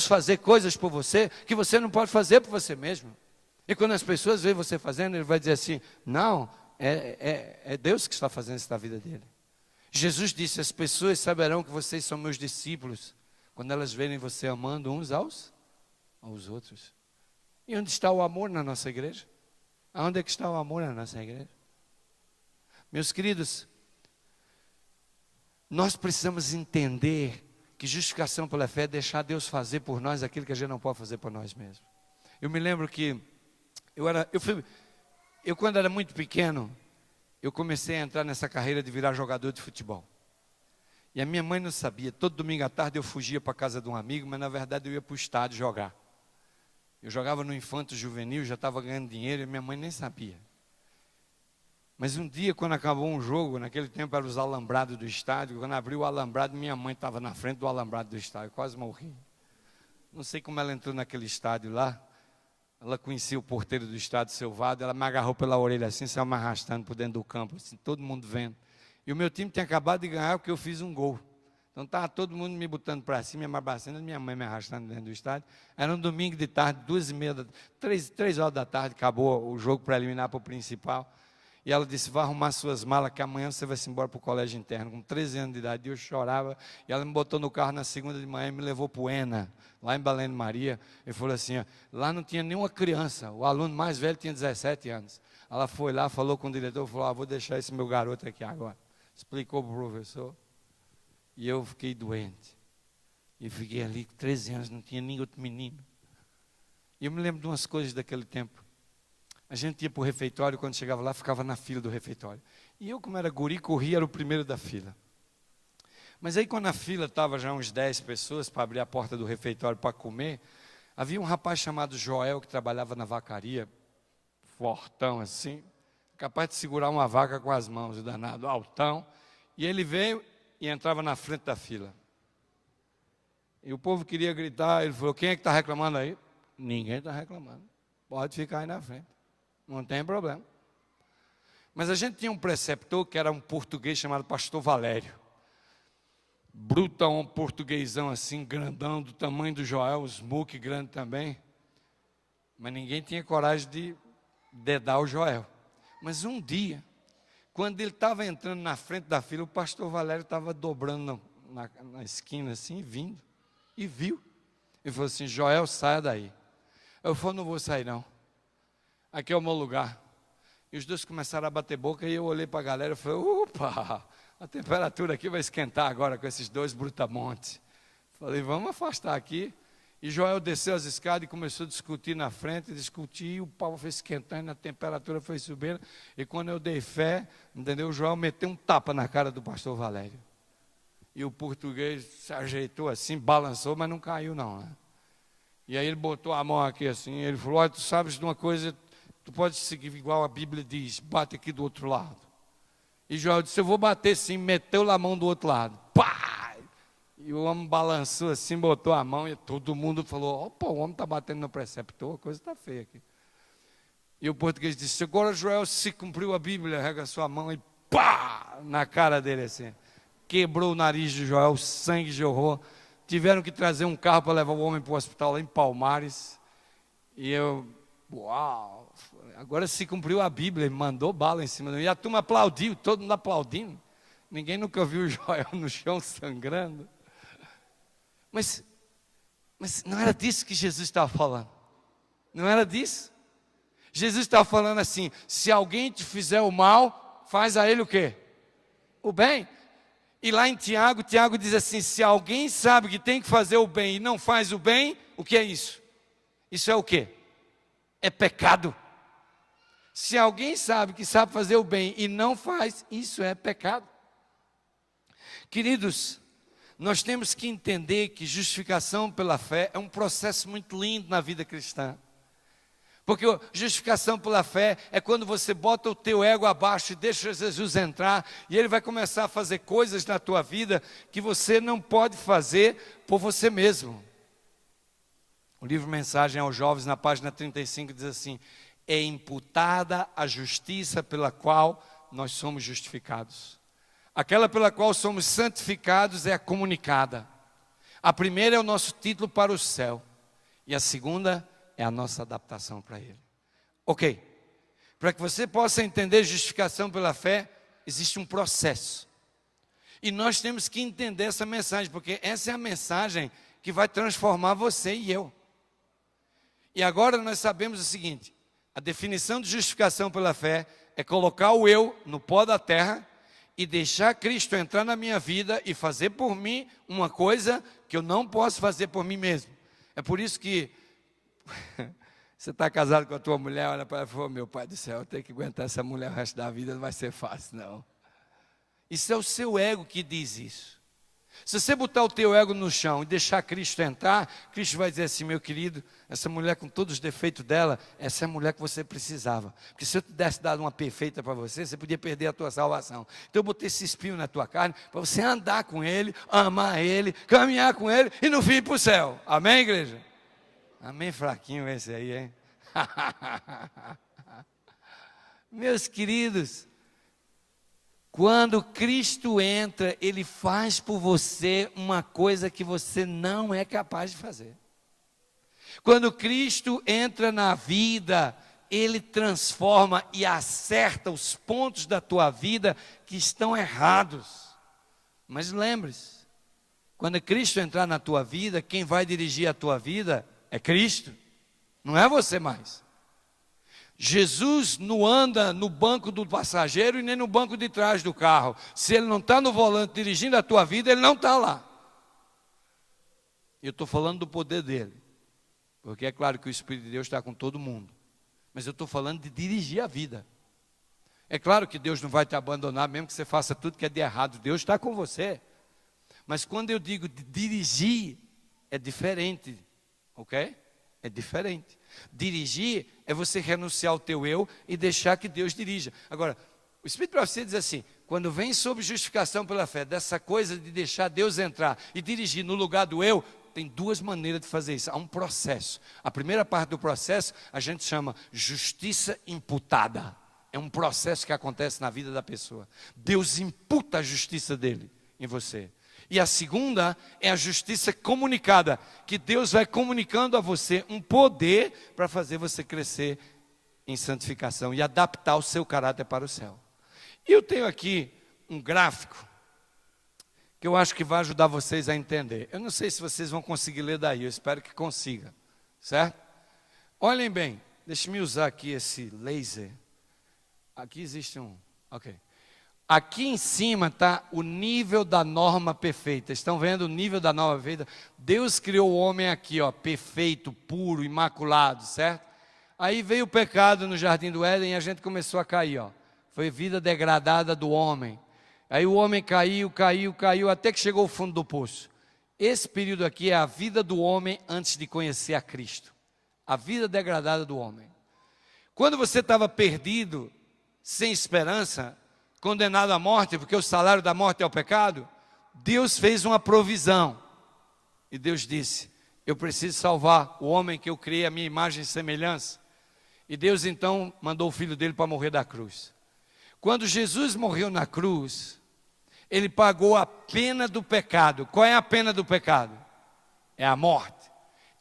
fazer coisas por você que você não pode fazer por você mesmo. E quando as pessoas veem você fazendo, ele vai dizer assim, não, é Deus que está fazendo isso na vida dele. Jesus disse, as pessoas saberão que vocês são meus discípulos, quando elas verem você amando uns aos outros. E onde está o amor na nossa igreja? Aonde é que está o amor na nossa igreja? Meus queridos, nós precisamos entender que justificação pela fé é deixar Deus fazer por nós aquilo que a gente não pode fazer por nós mesmos. Eu me lembro que eu quando era muito pequeno, eu comecei a entrar nessa carreira de virar jogador de futebol. E a minha mãe não sabia. Todo domingo à tarde eu fugia para a casa de um amigo, mas na verdade eu ia para o estádio jogar. Eu jogava no infanto juvenil, já estava ganhando dinheiro e minha mãe nem sabia. Mas um dia, quando acabou um jogo, naquele tempo eram os alambrados do estádio, quando abriu o alambrado, minha mãe estava na frente do alambrado do estádio, quase morri. Não sei como ela entrou naquele estádio lá, ela conhecia o porteiro do estádio, seu Vado, ela me agarrou pela orelha assim, saiu me arrastando por dentro do campo, assim, todo mundo vendo. E o meu time tinha acabado de ganhar porque eu fiz um gol. Então estava todo mundo me botando para cima, me abraçando, minha mãe me arrastando dentro do estádio. Era um domingo de tarde, 3 horas da tarde, acabou o jogo preliminar para o principal. E ela disse, vá arrumar suas malas, que amanhã você vai se embora para o colégio interno, com 13 anos de idade. E eu chorava, e ela me botou no carro na segunda de manhã e me levou para o ENA, lá em Belém de Maria. E falou assim, ó, lá não tinha nenhuma criança, o aluno mais velho tinha 17 anos. Ela foi lá, falou com o diretor, falou, vou deixar esse meu garoto aqui agora. Explicou para o professor, e eu fiquei doente. E fiquei ali, 13 anos, não tinha nem outro menino. E eu me lembro de umas coisas daquele tempo. A gente ia para o refeitório, quando chegava lá, ficava na fila do refeitório. E eu, como era guri, corria, era o primeiro da fila. Mas aí, quando a fila estava já uns 10 pessoas para abrir a porta do refeitório para comer, havia um rapaz chamado Joel, que trabalhava na vacaria, fortão assim, capaz de segurar uma vaca com as mãos, o danado, altão. E ele veio e entrava na frente da fila. E o povo queria gritar, ele falou, quem é que está reclamando aí? Ninguém está reclamando, pode ficar aí na frente. Não tem problema. Mas a gente tinha um preceptor que era um português chamado Pastor Valério. Brutão, um portuguesão assim, grandão, do tamanho do Joel, os smoke grande também. Mas ninguém tinha coragem de dedar o Joel. Mas um dia, quando ele estava entrando na frente da fila, o Pastor Valério estava dobrando na esquina assim, vindo. E viu. Ele falou assim, Joel, saia daí. Eu falei, não vou sair não. Aqui é o meu lugar. E os dois começaram a bater boca e eu olhei para a galera e falei, opa, a temperatura aqui vai esquentar agora com esses dois brutamontes. Falei, vamos afastar aqui. E Joel desceu as escadas e começou a discutir na frente, e o pau foi esquentando, a temperatura foi subindo. E quando eu dei fé, entendeu? O Joel meteu um tapa na cara do pastor Valério. E o português se ajeitou assim, balançou, mas não caiu não, né? E aí ele botou a mão aqui assim, ele falou, olha, tu sabes de uma coisa, tu pode seguir igual a Bíblia diz, bate aqui do outro lado. E Joel disse, eu vou bater sim, meteu a mão do outro lado. Pá! E o homem balançou assim, botou a mão e todo mundo falou, opa, o homem está batendo no preceptor, a coisa está feia aqui. E o português disse, agora Joel, se cumpriu a Bíblia, rega sua mão e pá! Na cara dele assim. Quebrou o nariz de Joel, sangue jorrou. Tiveram que trazer um carro para levar o homem para o hospital lá em Palmares. E eu, uau, agora se cumpriu a Bíblia, ele mandou bala em cima de mim. E a turma aplaudiu, todo mundo aplaudindo. Ninguém nunca viu o Joel no chão sangrando. Mas não era disso que Jesus estava falando. Não era disso. Jesus estava falando assim, se alguém te fizer o mal, faz a ele o quê? O bem. E lá em Tiago diz assim, se alguém sabe que tem que fazer o bem e não faz o bem, o que é isso? Isso é o quê? É pecado. Se alguém sabe que sabe fazer o bem e não faz, isso é pecado. Queridos, nós temos que entender que justificação pela fé é um processo muito lindo na vida cristã. Porque justificação pela fé é quando você bota o teu ego abaixo e deixa Jesus entrar, e Ele vai começar a fazer coisas na tua vida que você não pode fazer por você mesmo. O livro Mensagem aos Jovens, na página 35, diz assim, é imputada a justiça pela qual nós somos justificados. Aquela pela qual somos santificados é a comunicada. A primeira é o nosso título para o céu. E a segunda é a nossa adaptação para Ele. Ok. Para que você possa entender justificação pela fé, existe um processo. E nós temos que entender essa mensagem, porque essa é a mensagem que vai transformar você e eu. E agora nós sabemos o seguinte: a definição de justificação pela fé é colocar o eu no pó da terra e deixar Cristo entrar na minha vida e fazer por mim uma coisa que eu não posso fazer por mim mesmo. É por isso que você está casado com a tua mulher, olha para ela e fala: meu pai do céu, eu tenho que aguentar essa mulher o resto da vida, não vai ser fácil não. Isso é o seu ego que diz isso. Se você botar o teu ego no chão e deixar Cristo entrar, Cristo vai dizer assim: meu querido, essa mulher com todos os defeitos dela, essa é a mulher que você precisava. Porque se eu tivesse dado uma perfeita para você, você podia perder a tua salvação. Então eu botei esse espinho na tua carne, para você andar com Ele, amar Ele, caminhar com Ele e no fim ir para o céu. Amém, igreja? Amém, fraquinho esse aí, hein? Meus queridos, quando Cristo entra, Ele faz por você uma coisa que você não é capaz de fazer. Quando Cristo entra na vida, Ele transforma e acerta os pontos da tua vida que estão errados. Mas lembre-se, quando Cristo entrar na tua vida, quem vai dirigir a tua vida é Cristo, não é você mais. Jesus não anda no banco do passageiro e nem no banco de trás do carro. Se Ele não está no volante dirigindo a tua vida, Ele não está lá. Eu estou falando do poder dEle, porque é claro que o Espírito de Deus está com todo mundo, mas eu estou falando de dirigir a vida. É claro que Deus não vai te abandonar, mesmo que você faça tudo que é de errado, Deus está com você. Mas quando eu digo de dirigir, é diferente, ok? É diferente. Dirigir é você renunciar ao teu eu e deixar que Deus dirija. Agora, o Espírito de Profecia diz assim: quando vem sobre justificação pela fé, dessa coisa de deixar Deus entrar e dirigir no lugar do eu, tem duas maneiras de fazer isso. Há um processo. A primeira parte do processo a gente chama justiça imputada. É um processo que acontece na vida da pessoa. Deus imputa a justiça dele em você. E a segunda é a justiça comunicada, que Deus vai comunicando a você um poder para fazer você crescer em santificação e adaptar o seu caráter para o céu. E eu tenho aqui um gráfico que eu acho que vai ajudar vocês a entender. Eu não sei se vocês vão conseguir ler daí, eu espero que consiga, certo? Olhem bem, deixe-me usar aqui esse laser. Aqui existe um, ok. Aqui em cima está o nível da norma perfeita. Estão vendo o nível da norma perfeita? Deus criou o homem aqui, ó, perfeito, puro, imaculado, certo? Aí veio o pecado no Jardim do Éden e a gente começou a cair, ó. Foi vida degradada do homem. Aí o homem caiu, até que chegou ao fundo do poço. Esse período aqui é a vida do homem antes de conhecer a Cristo. A vida degradada do homem. Quando você estava perdido, sem esperança, condenado à morte, porque o salário da morte é o pecado, Deus fez uma provisão. E Deus disse: eu preciso salvar o homem que eu criei a minha imagem e semelhança. E Deus então mandou o filho dele para morrer da cruz. Quando Jesus morreu na cruz, ele pagou a pena do pecado. Qual é a pena do pecado? É a morte.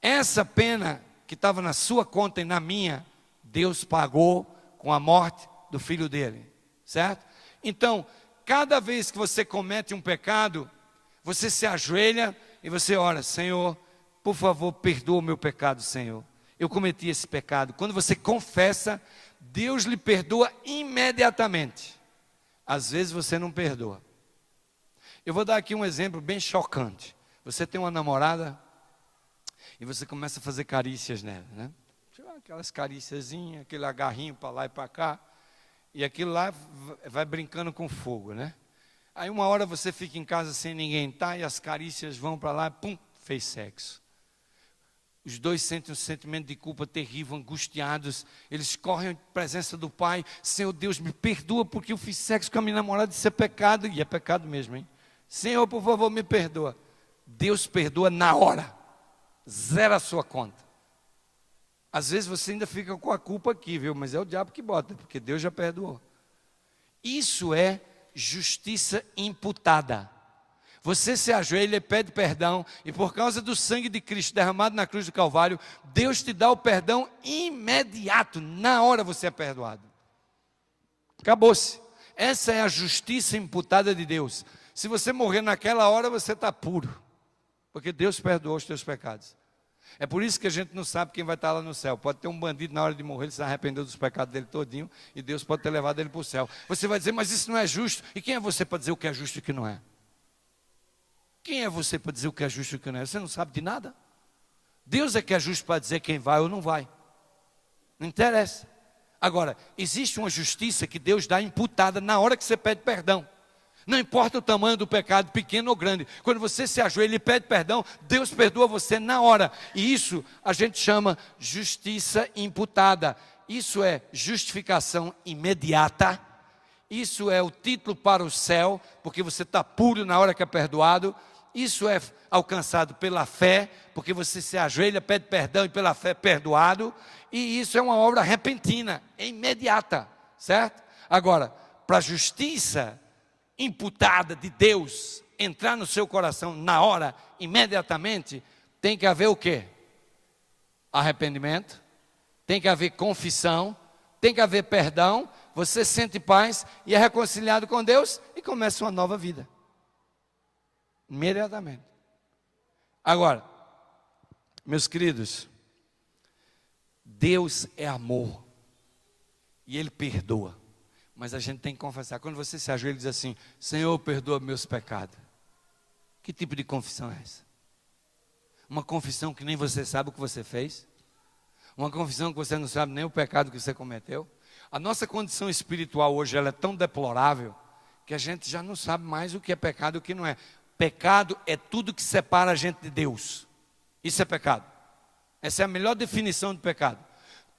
Essa pena que estava na sua conta e na minha, Deus pagou com a morte do filho dele, certo? Então, cada vez que você comete um pecado, você se ajoelha e você ora: Senhor, por favor, perdoa o meu pecado, Senhor. Eu cometi esse pecado. Quando você confessa, Deus lhe perdoa imediatamente. Às vezes você não perdoa. Eu vou dar aqui um exemplo bem chocante. Você tem uma namorada e você começa a fazer carícias nela, né? Aquelas cariciazinhas, aquele agarrinho para lá e para cá. E aquilo lá vai brincando com fogo, né? Aí uma hora você fica em casa sem ninguém estar e as carícias vão para lá, pum, fez sexo. Os dois sentem um sentimento de culpa terrível, angustiados. Eles correm à presença do Pai: Senhor Deus, me perdoa porque eu fiz sexo com a minha namorada, isso é pecado. E é pecado mesmo, hein? Senhor, por favor, me perdoa. Deus perdoa na hora. Zera a sua conta. Às vezes você ainda fica com a culpa aqui, viu? Mas é o diabo que bota, porque Deus já perdoou. Isso é justiça imputada. Você se ajoelha e pede perdão, e por causa do sangue de Cristo derramado na cruz do Calvário, Deus te dá o perdão imediato, na hora você é perdoado. Acabou-se. Essa é a justiça imputada de Deus. Se você morrer naquela hora, você está puro, porque Deus perdoou os teus pecados. É por isso que a gente não sabe quem vai estar lá no céu. Pode ter um bandido na hora de morrer, ele se arrependeu dos pecados dele todinho, e Deus pode ter levado ele para o céu. Você vai dizer, mas isso não é justo. E quem é você para dizer o que é justo e o que não é? Quem é você para dizer o que é justo e o que não é? Você não sabe de nada. Deus é que é justo para dizer quem vai ou não vai. Não interessa. Agora, existe uma justiça que Deus dá imputada na hora que você pede perdão. Não importa o tamanho do pecado, pequeno ou grande. Quando você se ajoelha e pede perdão, Deus perdoa você na hora. E isso a gente chama justiça imputada. Isso é justificação imediata. Isso é o título para o céu, porque você está puro na hora que é perdoado. Isso é alcançado pela fé, porque você se ajoelha, pede perdão e pela fé é perdoado. E isso é uma obra repentina, é imediata, certo? Agora, para a justiça imputada de Deus entrar no seu coração na hora, imediatamente, tem que haver o quê? Arrependimento, tem que haver confissão, tem que haver perdão, você sente paz e é reconciliado com Deus e começa uma nova vida. Imediatamente. Agora, meus queridos, Deus é amor e Ele perdoa. Mas a gente tem que confessar. Quando você se ajoelha e diz assim, Senhor, perdoa meus pecados. Que tipo de confissão é essa? Uma confissão que nem você sabe o que você fez? Uma confissão que você não sabe nem o pecado que você cometeu? A nossa condição espiritual hoje ela é tão deplorável que a gente já não sabe mais o que é pecado e o que não é. Pecado é tudo que separa a gente de Deus. Isso é pecado. Essa é a melhor definição de pecado.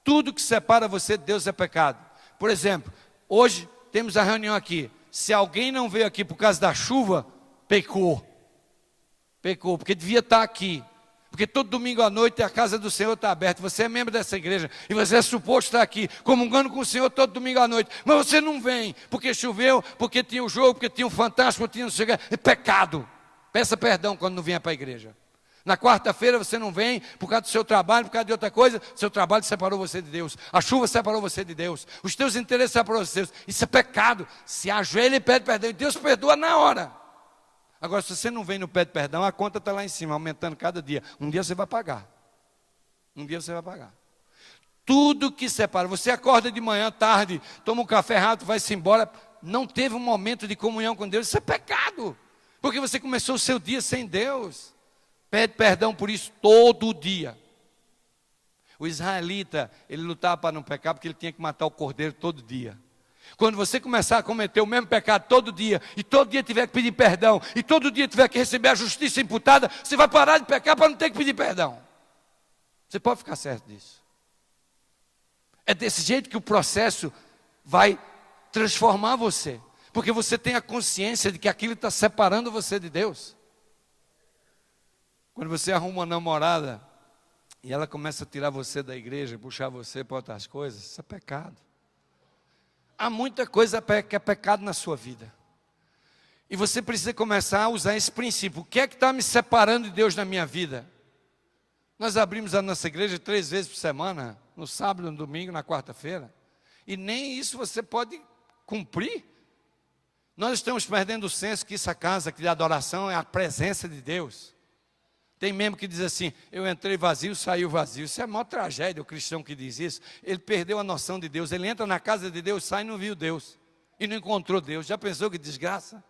Tudo que separa você de Deus é pecado. Por exemplo, hoje temos a reunião aqui. Se alguém não veio aqui por causa da chuva, pecou. Pecou, porque devia estar aqui. Porque todo domingo à noite a casa do Senhor está aberta. Você é membro dessa igreja e você é suposto estar aqui, comungando com o Senhor todo domingo à noite. Mas você não vem, porque choveu, porque tinha o jogo, porque tinha um fantástico, porque tinha não sei o que. É pecado. Peça perdão quando não vier para a igreja. Na quarta-feira você não vem por causa do seu trabalho, por causa de outra coisa. Seu trabalho separou você de Deus. A chuva separou você de Deus. Os teus interesses separaram você de Deus. Isso é pecado. Se ajoelha e pede perdão. E Deus perdoa na hora. Agora, se você não vem no pede perdão, a conta está lá em cima, aumentando cada dia. Um dia você vai pagar. Um dia você vai pagar. Tudo que separa. Você acorda de manhã, tarde, toma um café rápido, vai-se embora. Não teve um momento de comunhão com Deus. Isso é pecado. Porque você começou o seu dia sem Deus. Pede perdão por isso todo dia. O israelita, ele lutava para não pecar porque ele tinha que matar o cordeiro todo dia. Quando você começar a cometer o mesmo pecado todo dia, e todo dia tiver que pedir perdão, e todo dia tiver que receber a justiça imputada, você vai parar de pecar para não ter que pedir perdão. Você pode ficar certo disso. É desse jeito que o processo vai transformar você. Porque você tem a consciência de que aquilo está separando você de Deus. Quando você arruma uma namorada e ela começa a tirar você da igreja, puxar você para outras coisas, isso é pecado. Há muita coisa que é pecado na sua vida. E você precisa começar a usar esse princípio. O que é que está me separando de Deus na minha vida? Nós abrimos a nossa igreja 3 vezes por semana, no sábado, no domingo, na quarta-feira. E nem isso você pode cumprir. Nós estamos perdendo o senso que essa casa aqui de adoração é a presença de Deus. Tem membro que diz assim, eu entrei vazio, saiu vazio. Isso é a maior tragédia, o cristão que diz isso. Ele perdeu a noção de Deus. Ele entra na casa de Deus, sai e não viu Deus. E não encontrou Deus. Já pensou que desgraça?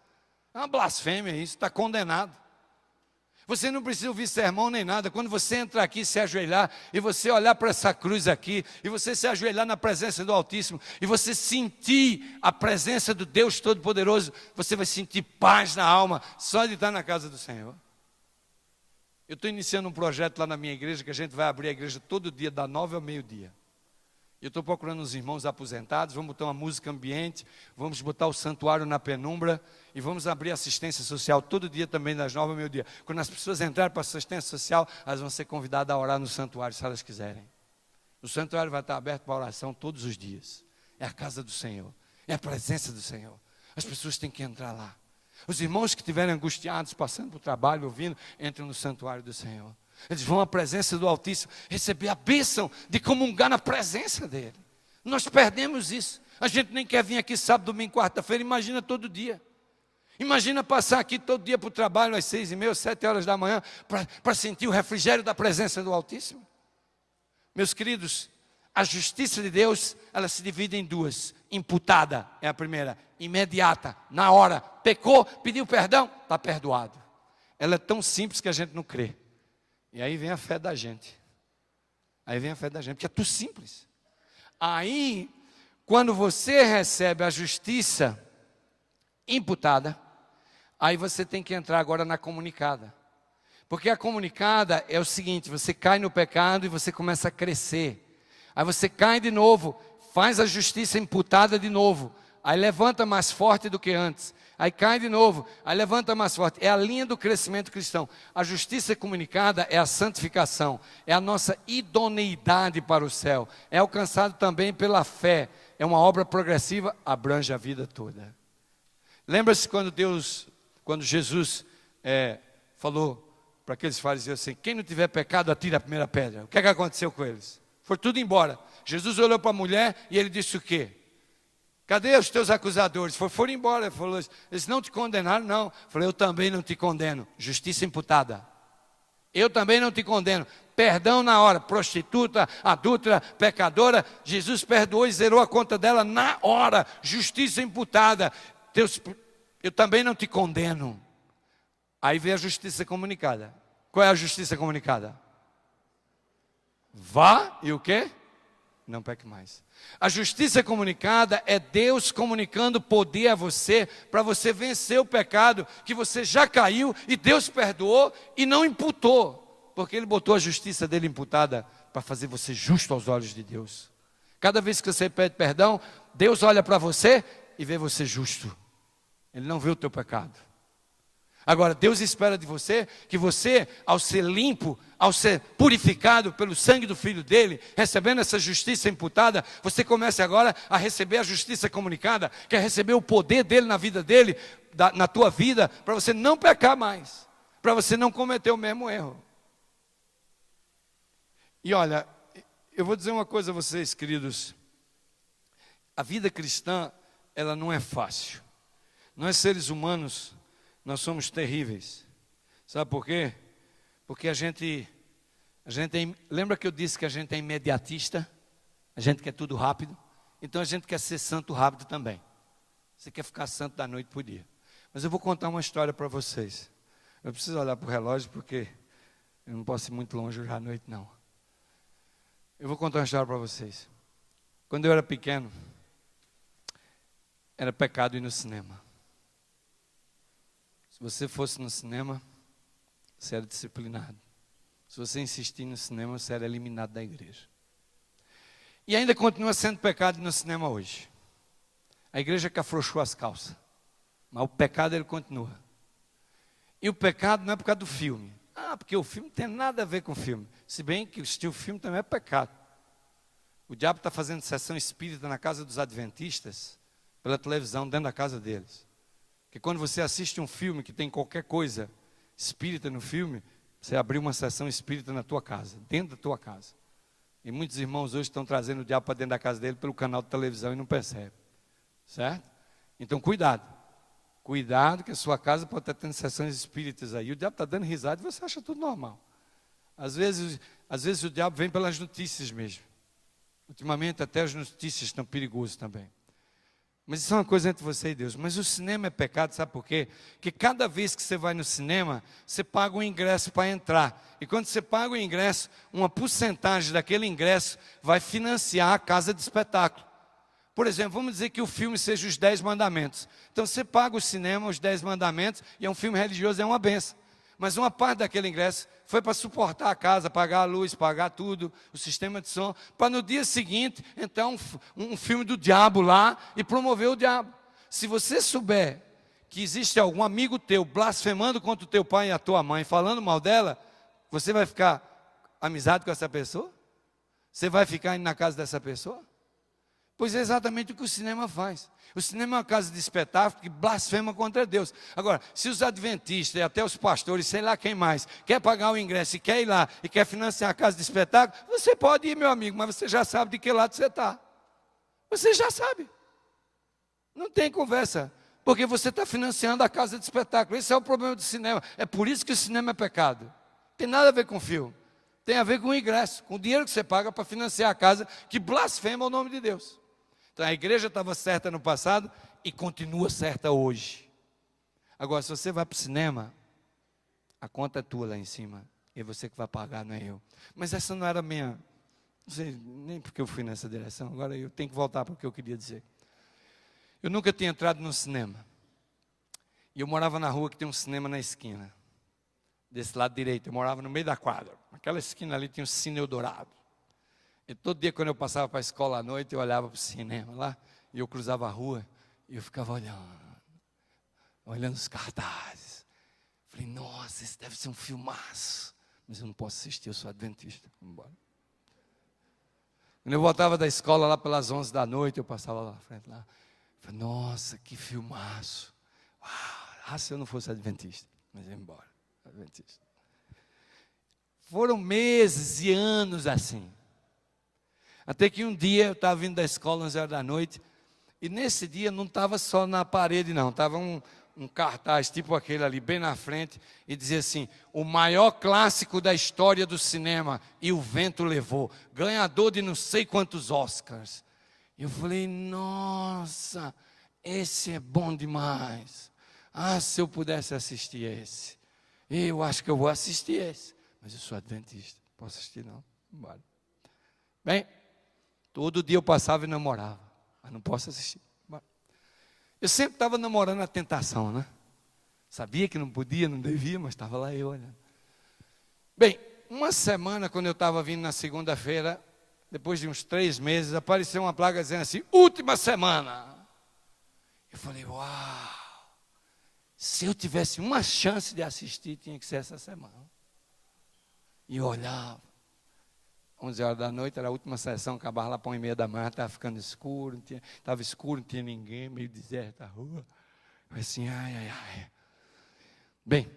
É uma blasfêmia isso, está condenado. Você não precisa ouvir sermão nem nada. Quando você entrar aqui, se ajoelhar, e você olhar para essa cruz aqui, e você se ajoelhar na presença do Altíssimo, e você sentir a presença do Deus Todo-Poderoso, você vai sentir paz na alma, só de estar na casa do Senhor. Eu estou iniciando um projeto lá na minha igreja, que a gente vai abrir a igreja todo dia, da 9 ao meio-dia. Eu estou procurando uns irmãos aposentados, vamos botar uma música ambiente, vamos botar o santuário na penumbra, e vamos abrir assistência social todo dia também, das 9 ao meio-dia. Quando as pessoas entrarem para a assistência social, elas vão ser convidadas a orar no santuário, se elas quiserem. O santuário vai estar aberto para oração todos os dias. É a casa do Senhor, é a presença do Senhor. As pessoas têm que entrar lá. Os irmãos que estiverem angustiados, passando por trabalho, ouvindo, entram no santuário do Senhor. Eles vão à presença do Altíssimo, receber a bênção de comungar na presença dEle. Nós perdemos isso. A gente nem quer vir aqui sábado, domingo, quarta-feira, imagina todo dia. Imagina passar aqui todo dia para o trabalho às 6h30, 7 horas da manhã, para sentir o refrigério da presença do Altíssimo. Meus queridos, a justiça de Deus, ela se divide em duas. Imputada é a primeira, imediata, na hora. Pecou, pediu perdão, está perdoado. Ela é tão simples que a gente não crê. E aí vem a fé da gente. Porque é tudo simples. Aí, quando você recebe a justiça imputada, aí você tem que entrar agora na comunicada. Porque a comunicada é o seguinte, você cai no pecado e você começa a crescer. Aí você cai de novo, faz a justiça imputada de novo. Aí levanta mais forte do que antes. Aí cai de novo, aí levanta mais forte. É a linha do crescimento cristão. A justiça comunicada é a santificação. É a nossa idoneidade para o céu. É alcançado também pela fé. É uma obra progressiva, abrange a vida toda. Lembra-se quando Jesus falou para aqueles fariseus assim, quem não tiver pecado, atire a primeira pedra. O que aconteceu com eles? Foi tudo embora. Jesus olhou para a mulher e ele disse o quê? Cadê os teus acusadores? Foram embora. Ele falou, eles não te condenaram, não. Eu falei, eu também não te condeno. Justiça imputada. Eu também não te condeno. Perdão na hora. Prostituta, adúltera, pecadora. Jesus perdoou e zerou a conta dela na hora. Justiça imputada. Eu também não te condeno. Aí vem a justiça comunicada. Qual é a justiça comunicada? Vá e o quê? Não peque mais. A justiça comunicada é Deus comunicando poder a você, para você vencer o pecado, que você já caiu e Deus perdoou e não imputou, porque Ele botou a justiça dele imputada para fazer você justo aos olhos de Deus. Cada vez que você pede perdão, Deus olha para você e vê você justo. Ele não vê o teu pecado. Agora, Deus espera de você que você, ao ser limpo, ao ser purificado pelo sangue do Filho dele, recebendo essa justiça imputada, você comece agora a receber a justiça comunicada, que é receber o poder dele na vida dele, na tua vida, para você não pecar mais, para você não cometer o mesmo erro. E olha, eu vou dizer uma coisa a vocês, queridos, a vida cristã, ela não é fácil. Nós seres humanos, nós somos terríveis. Sabe por quê? Porque a gente lembra que eu disse que a gente é imediatista? A gente quer tudo rápido. Então a gente quer ser santo rápido também. Você quer ficar santo da noite para o dia. Mas eu vou contar uma história para vocês. Eu preciso olhar para o relógio porque eu não posso ir muito longe hoje à noite não. Eu vou contar uma história para vocês. Quando eu era pequeno, era pecado ir no cinema. Se você fosse no cinema, você era disciplinado. Se você insistir no cinema, você era eliminado da igreja. E ainda continua sendo pecado no cinema hoje. A igreja que afrouxou as calças. Mas o pecado ele continua. E o pecado não é por causa do filme. Porque o filme não tem nada a ver com o filme. Se bem que assistir o filme também é pecado. O diabo está fazendo sessão espírita na casa dos adventistas, pela televisão, dentro da casa deles. Porque quando você assiste um filme que tem qualquer coisa espírita no filme, você abriu uma sessão espírita na tua casa, dentro da tua casa. E muitos irmãos hoje estão trazendo o diabo para dentro da casa dele pelo canal de televisão e não percebem. Certo? Então cuidado. Cuidado que a sua casa pode estar tendo sessões espíritas aí. O diabo está dando risada e você acha tudo normal. Às vezes o diabo vem pelas notícias mesmo. Ultimamente até as notícias estão perigosas também. Mas isso é uma coisa entre você e Deus. Mas o cinema é pecado, sabe por quê? Porque cada vez que você vai no cinema, você paga um ingresso para entrar. E quando você paga o ingresso, uma porcentagem daquele ingresso vai financiar a casa de espetáculo. Por exemplo, vamos dizer que o filme seja os 10 mandamentos. Então você paga o cinema, os 10 mandamentos, e é um filme religioso, é uma benção. Mas uma parte daquele ingresso foi para suportar a casa, pagar a luz, pagar tudo, o sistema de som, para no dia seguinte entrar um filme do diabo lá e promover o diabo. Se você souber que existe algum amigo teu blasfemando contra o teu pai e a tua mãe, falando mal dela, você vai ficar amizade com essa pessoa? Você vai ficar indo na casa dessa pessoa? Pois é exatamente o que o cinema faz. O cinema é uma casa de espetáculo que blasfema contra Deus. Agora, se os adventistas e até os pastores, sei lá quem mais, quer pagar o ingresso e quer ir lá e quer financiar a casa de espetáculo, você pode ir, meu amigo, mas você já sabe de que lado você está. Você já sabe. Não tem conversa. Porque você está financiando a casa de espetáculo. Esse é o problema do cinema. É por isso que o cinema é pecado. Não tem nada a ver com o filme. Tem a ver com o ingresso, com o dinheiro que você paga para financiar a casa que blasfema o nome de Deus. Então a igreja estava certa no passado e continua certa hoje. Agora, se você vai para o cinema, a conta é tua lá em cima. E é você que vai pagar, não é eu. Mas essa não era a minha... Não sei nem porque eu fui nessa direção. Agora eu tenho que voltar para o que eu queria dizer. Eu nunca tinha entrado no cinema. E eu morava na rua que tem um cinema na esquina. Desse lado direito, eu morava no meio da quadra. Naquela esquina ali tinha um Cine Eldorado. E todo dia quando eu passava para a escola à noite, eu olhava para o cinema lá, e eu cruzava a rua, e eu ficava olhando os cartazes. Falei, nossa, esse deve ser um filmaço. Mas eu não posso assistir, eu sou adventista. Vamos embora. Quando eu voltava da escola lá pelas 11 da noite, eu passava lá na frente lá. Falei, nossa, que filmaço. Uau, se eu não fosse adventista. Mas eu ia embora, adventista. Foram meses e anos assim. Até que um dia eu estava vindo da escola, 11 horas da noite, e nesse dia não estava só na parede não, estava um cartaz tipo aquele ali, bem na frente, e dizia assim, o maior clássico da história do cinema, e o vento levou, ganhador de não sei quantos Oscars. E eu falei, nossa, esse é bom demais. Ah, se eu pudesse assistir esse. Eu acho que eu vou assistir esse. Mas eu sou adventista, não posso assistir não. Bora. Bem, todo dia eu passava e namorava, mas não posso assistir. Bora. Eu sempre estava namorando a tentação, né? Sabia que não podia, não devia, mas estava lá eu olhando. Bem, uma semana quando eu estava vindo na segunda-feira, depois de uns 3 meses, apareceu uma placa dizendo assim, última semana. Eu falei, uau, se eu tivesse uma chance de assistir, tinha que ser essa semana. E eu olhava, 11 horas da noite, era a última sessão, acabava lá para 1h30 da manhã, estava ficando escuro, estava escuro, não tinha ninguém, meio deserta a rua. Eu falei assim, ai. Bem,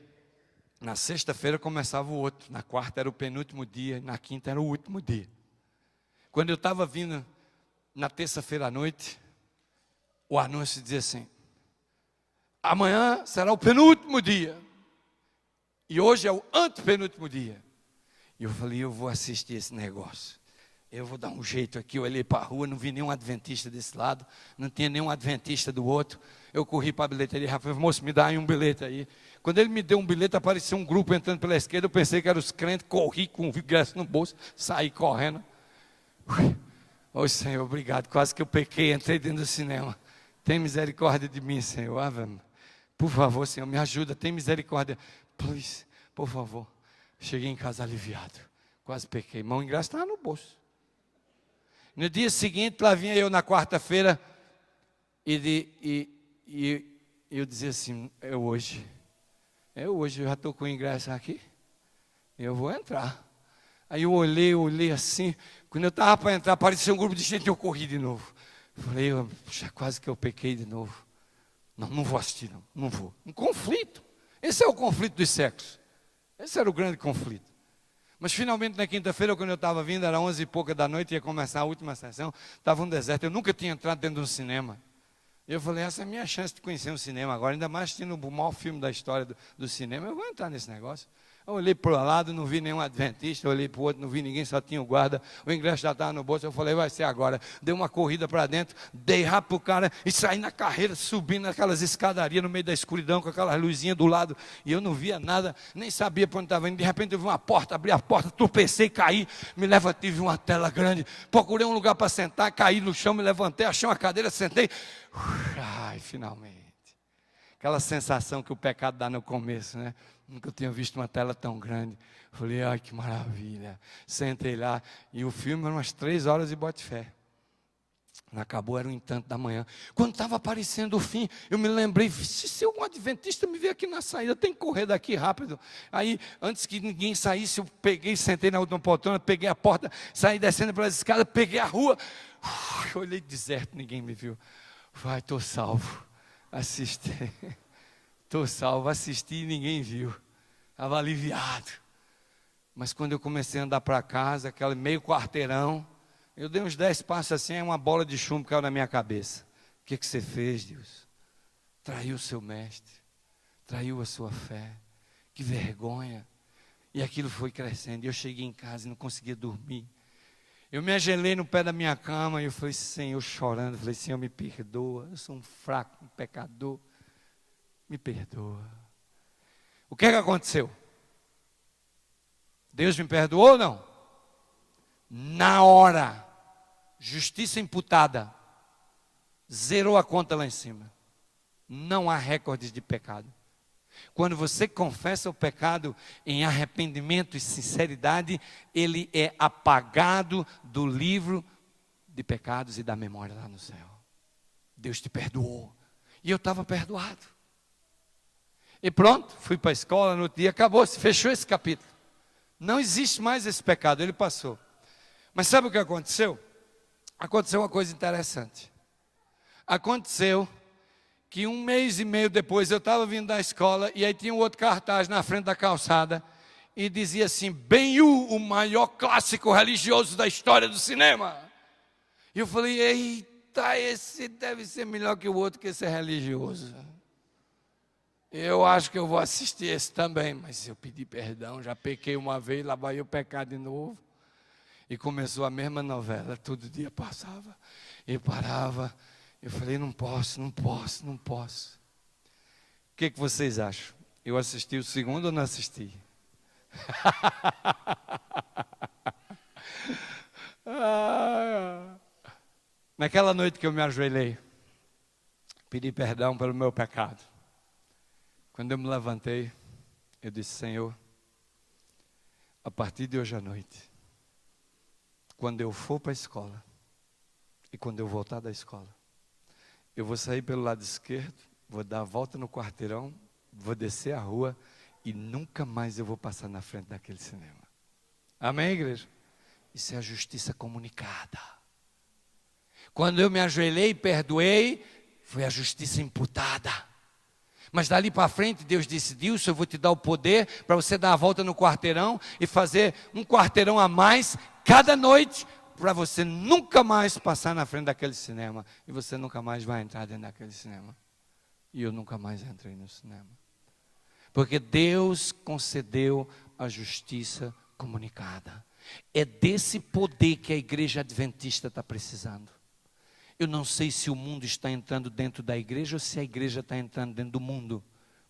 na sexta-feira começava o outro, na quarta era o penúltimo dia, na quinta era o último dia. Quando eu estava vindo na terça-feira à noite, o anúncio dizia assim, amanhã será o penúltimo dia, e hoje é o antepenúltimo dia. E eu falei, eu vou assistir esse negócio. Eu vou dar um jeito aqui. Eu olhei para a rua, não vi nenhum adventista desse lado, não tinha nenhum adventista do outro. Eu corri para a bilheteria, Rafael, moço, me dá aí um bilhete aí. Quando ele me deu um bilhete, apareceu um grupo entrando pela esquerda, eu pensei que eram os crentes, corri com o ingresso no bolso, saí correndo. Ô Senhor, obrigado, quase que eu pequei, entrei dentro do cinema. Tem misericórdia de mim, Senhor. Por favor, Senhor, me ajuda, tem misericórdia. Please, por favor. Cheguei em casa aliviado, quase pequei, mas o ingresso estava no bolso. No dia seguinte, lá vinha eu na quarta-feira, e eu dizia assim, é hoje, eu já estou com o ingresso aqui, eu vou entrar. Aí eu olhei assim, quando eu estava para entrar, apareceu um grupo de gente e eu corri de novo. Falei, puxa, quase que eu pequei de novo. Não vou assistir, não vou. Um conflito, esse é o conflito dos séculos. Esse era o grande conflito. Mas finalmente na quinta-feira, quando eu estava vindo, era 11 e pouca da noite, ia começar a última sessão, estava um deserto, eu nunca tinha entrado dentro de um cinema. Eu falei, essa é a minha chance de conhecer um cinema agora, ainda mais assistindo o maior filme da história do cinema, eu vou entrar nesse negócio. Eu olhei para o lado, não vi nenhum adventista, eu olhei para o outro, não vi ninguém, só tinha o guarda, o ingresso já estava no bolso, eu falei, vai ser agora. Dei uma corrida para dentro, dei rápido para o cara e saí na carreira, subindo aquelas escadarias no meio da escuridão, com aquelas luzinhas do lado, e eu não via nada, nem sabia para onde estava indo. De repente eu vi uma porta, abri a porta, tropecei, caí, me levantei, vi uma tela grande, procurei um lugar para sentar, caí no chão, me levantei, achei uma cadeira, sentei, ai, finalmente. Aquela sensação que o pecado dá no começo, né? Nunca tinha visto uma tela tão grande. Falei, ai, que maravilha. Sentei lá, e o filme era umas 3 horas e bote fé. Quando acabou, era um tanto da manhã. Quando estava aparecendo o fim, eu me lembrei, se algum adventista me ver aqui na saída, tem que correr daqui rápido. Aí, antes que ninguém saísse, eu peguei, sentei na última poltrona, peguei a porta, saí descendo pelas escadas, peguei a rua. Olhei deserto, ninguém me viu. Vai, estou salvo. Assisti. Estou salvo, assisti e ninguém viu. Estava aliviado. Mas quando eu comecei a andar para casa, aquele meio quarteirão, eu dei uns 10 passos assim, aí uma bola de chumbo caiu na minha cabeça. O que você fez, Deus? Traiu o seu mestre, traiu a sua fé. Que vergonha. E aquilo foi crescendo. E eu cheguei em casa e não conseguia dormir. Eu me ajoelhei no pé da minha cama e eu falei, Senhor, chorando, falei, Senhor, me perdoa, eu sou um fraco, um pecador, me perdoa. O que aconteceu? Deus me perdoou ou não? Na hora, justiça imputada, zerou a conta lá em cima. Não há recordes de pecado. Quando você confessa o pecado em arrependimento e sinceridade, ele é apagado do livro de pecados e da memória lá no céu. Deus te perdoou. E eu estava perdoado. E pronto, fui para a escola no outro dia, acabou, se fechou esse capítulo. Não existe mais esse pecado, ele passou. Mas sabe o que aconteceu? Aconteceu uma coisa interessante. Aconteceu que 1 mês e meio depois eu estava vindo da escola e aí tinha um outro cartaz na frente da calçada e dizia assim, Ben-Hur, o maior clássico religioso da história do cinema. E eu falei, eita, esse deve ser melhor que o outro, que esse é religioso. Eu acho que eu vou assistir esse também, mas eu pedi perdão, já pequei uma vez, lá vai eu pecar de novo. E começou a mesma novela, todo dia passava e parava. Eu falei, não posso. O que vocês acham? Eu assisti o segundo ou não assisti? Naquela noite que eu me ajoelhei, pedi perdão pelo meu pecado. Quando eu me levantei, eu disse, Senhor, a partir de hoje à noite, quando eu for para a escola, e quando eu voltar da escola, eu vou sair pelo lado esquerdo, vou dar a volta no quarteirão, vou descer a rua, e nunca mais eu vou passar na frente daquele cinema. Amém, igreja? Isso é a justiça comunicada. Quando eu me ajoelhei e perdoei, foi a justiça imputada. Mas dali para frente, Deus disse, Dilson, eu vou te dar o poder para você dar a volta no quarteirão e fazer um quarteirão a mais cada noite, para você nunca mais passar na frente daquele cinema. E você nunca mais vai entrar dentro daquele cinema. E eu nunca mais entrei no cinema. Porque Deus concedeu a justiça comunicada. É desse poder que a igreja adventista está precisando. Eu não sei se o mundo está entrando dentro da igreja ou se a igreja está entrando dentro do mundo.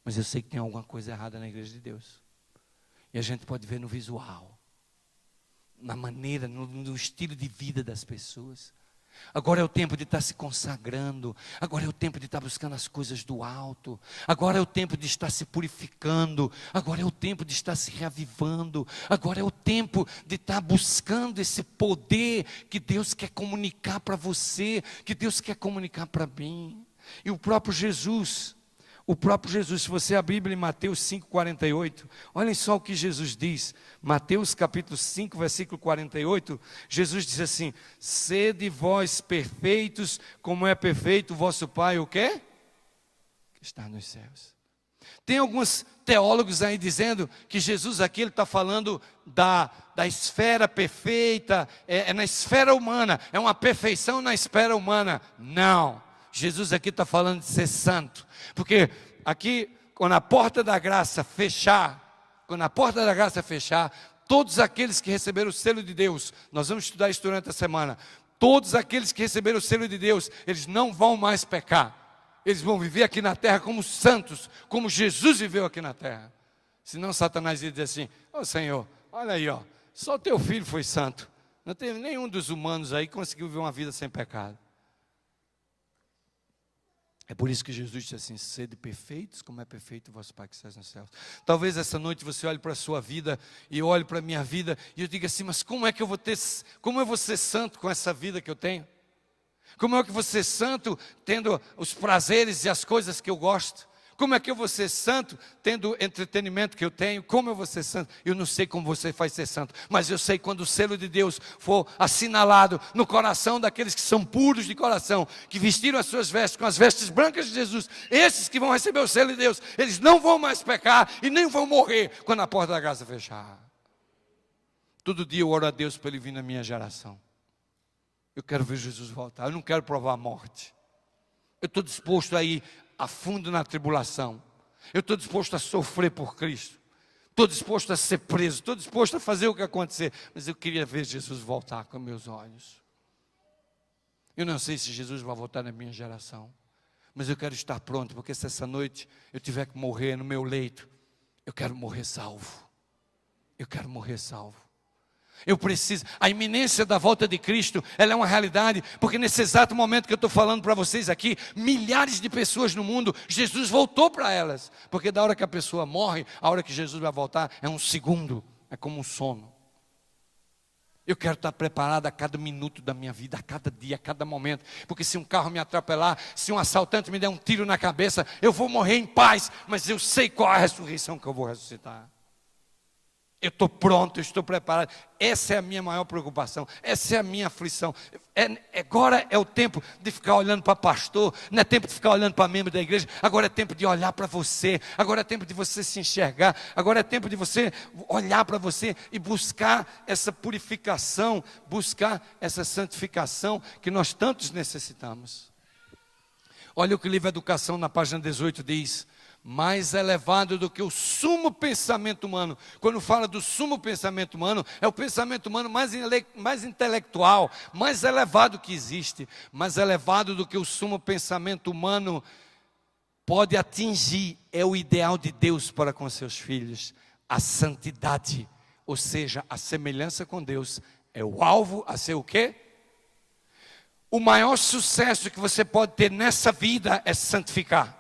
Mas eu sei que tem alguma coisa errada na igreja de Deus. E a gente pode ver no visual, na maneira, no estilo de vida das pessoas. Agora é o tempo de estar se consagrando. Agora é o tempo de estar buscando as coisas do alto. Agora é o tempo de estar se purificando. Agora é o tempo de estar se reavivando. Agora é o tempo de estar buscando esse poder que Deus quer comunicar para você, que Deus quer comunicar para mim. E o próprio Jesus, se você abrir a Bíblia em Mateus 5,48, olhem só o que Jesus diz. Mateus capítulo 5, versículo 48, Jesus diz assim, sede vós perfeitos, como é perfeito o vosso Pai, o quê? Que está nos céus. Tem alguns teólogos aí dizendo que Jesus aqui está falando da esfera perfeita, é na esfera humana, é uma perfeição na esfera humana. Não, Jesus aqui está falando de ser santo, porque aqui, quando a porta da graça fechar, todos aqueles que receberam o selo de Deus, nós vamos estudar isso durante a semana, todos aqueles que receberam o selo de Deus, eles não vão mais pecar, eles vão viver aqui na terra como santos, como Jesus viveu aqui na terra. Senão Satanás ia dizer assim, ô Senhor, olha aí, ó, só teu filho foi santo, não teve nenhum dos humanos aí que conseguiu viver uma vida sem pecado. É por isso que Jesus disse assim, sede perfeitos como é perfeito o vosso Pai que está nos céus. Talvez essa noite você olhe para a sua vida e eu olhe para a minha vida e eu diga assim, mas como eu vou ser santo com essa vida que eu tenho? Como é que eu vou ser santo tendo os prazeres e as coisas que eu gosto? Como é que eu vou ser santo tendo o entretenimento que eu tenho? Como eu vou ser santo? Eu não sei como você vai ser santo, mas eu sei quando o selo de Deus for assinalado no coração daqueles que são puros de coração, que vestiram as suas vestes com as vestes brancas de Jesus, esses que vão receber o selo de Deus, eles não vão mais pecar e nem vão morrer quando a porta da casa fechar. Todo dia eu oro a Deus para Ele vir na minha geração. Eu quero ver Jesus voltar, eu não quero provar a morte. Eu estou disposto a ir a fundo na tribulação. Eu estou disposto a sofrer por Cristo. Estou disposto a ser preso. Estou disposto a fazer o que acontecer. Mas eu queria ver Jesus voltar com meus olhos. Eu não sei se Jesus vai voltar na minha geração. Mas eu quero estar pronto. Porque se essa noite eu tiver que morrer no meu leito, eu quero morrer salvo. Eu quero morrer salvo. Eu preciso, a iminência da volta de Cristo, ela é uma realidade, porque nesse exato momento que eu estou falando para vocês aqui, milhares de pessoas no mundo, Jesus voltou para elas, porque da hora que a pessoa morre, a hora que Jesus vai voltar, é um segundo, é como um sono. Eu quero estar preparado a cada minuto da minha vida, a cada dia, a cada momento, porque se um carro me atropelar, se um assaltante me der um tiro na cabeça, eu vou morrer em paz, mas eu sei qual é a ressurreição que eu vou ressuscitar. Eu estou pronto, eu estou preparado. Essa é a minha maior preocupação. Essa é a minha aflição. Agora é o tempo de ficar olhando para pastor. Não é tempo de ficar olhando para membro da igreja. Agora é tempo de olhar para você. Agora é tempo de você se enxergar. Agora é tempo de você olhar para você e buscar essa purificação. Buscar essa santificação que nós tantos necessitamos. Olha o que o livro Educação na página 18 diz. Mais elevado do que o sumo pensamento humano. Quando fala do sumo pensamento humano, é o pensamento humano mais intelectual, mais elevado que existe. Mais elevado do que o sumo pensamento humano pode atingir, é o ideal de Deus para com seus filhos. A santidade, ou seja, a semelhança com Deus, é o alvo a ser o quê? O maior sucesso que você pode ter nessa vida é santificar.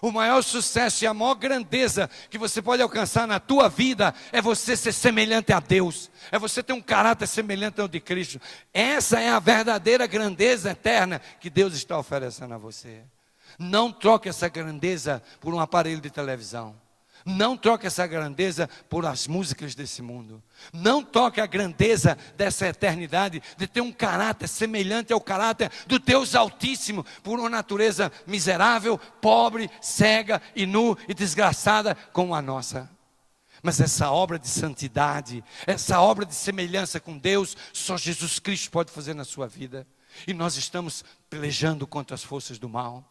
O maior sucesso e a maior grandeza que você pode alcançar na tua vida é você ser semelhante a Deus. É você ter um caráter semelhante ao de Cristo. Essa é a verdadeira grandeza eterna que Deus está oferecendo a você. Não troque essa grandeza por um aparelho de televisão. Não troque essa grandeza por as músicas desse mundo. Não troque a grandeza dessa eternidade, de ter um caráter semelhante ao caráter do Deus Altíssimo, por uma natureza miserável, pobre, cega e nu e desgraçada como a nossa. Mas essa obra de santidade, essa obra de semelhança com Deus, só Jesus Cristo pode fazer na sua vida. E nós estamos pelejando contra as forças do mal.